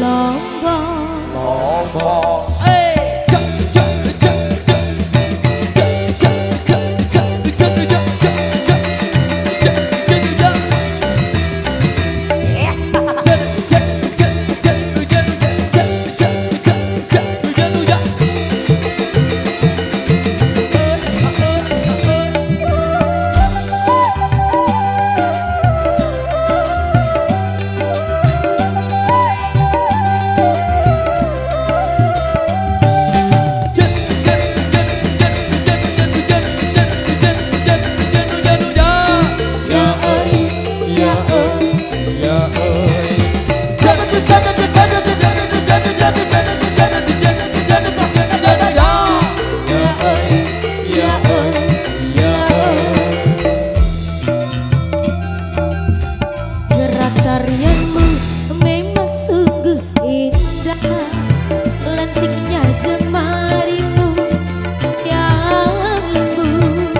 Lombok. Lentiknya jemarimu yang lembut,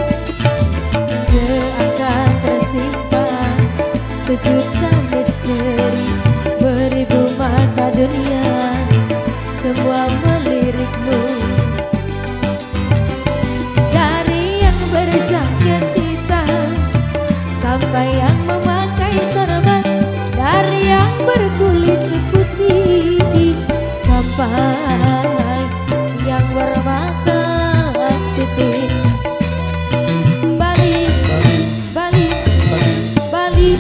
seakan tersimpan sejuta misteri, beribu mata dunia semua melirikmu. Dari yang berjaket hitam sampai yang memakai sorban, dari yang berkulit putih sampai yang bermata sipit. Bali, Bali, Bali,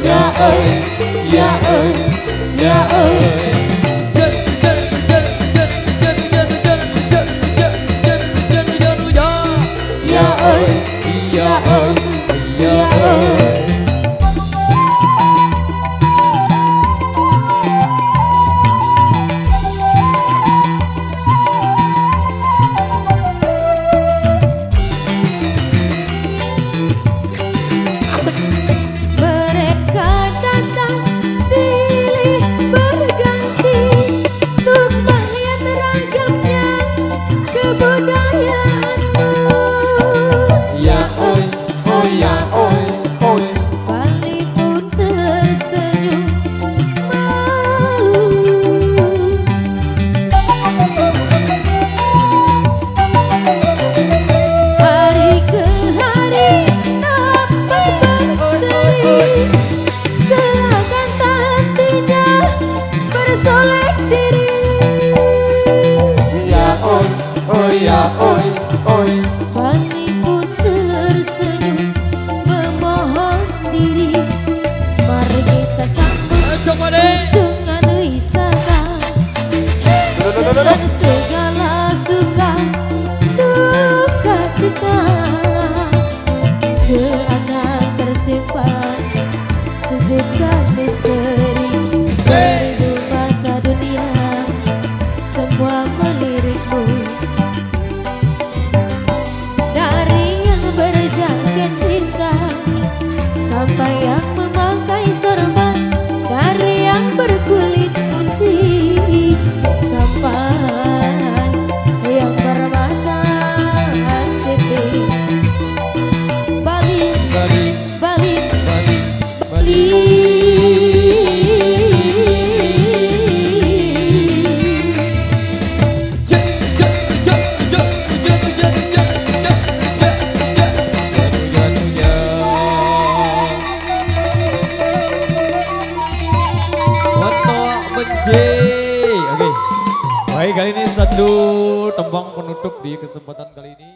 ya ơi, ya ơi, ya ơi. Mereka datang silih berganti untuk melihat ragamnya kebudayaanmu. Ya oi, oh ya oi, oi. Bali pun tersenyum malu. Hari ke hari tampak berseri, seakan tak hentinya bersolek diri. Ya oi, oh ya oi, oi. Bali pun tersenyum memohon diri, mari kita sambut kunjungan wisata dengan segala suka cita, seakan tersimpan sejuta misteri, beribu mata dunia semua melirikmu. Dari yang berjaket hitam sampai yang memakai sorban, dari yang berkulit putih sampai yang bermata sipit. Bali, Bali, Bali, Bali, Bali. Oke, baik kali ini satu tembang penutup di kesempatan kali ini.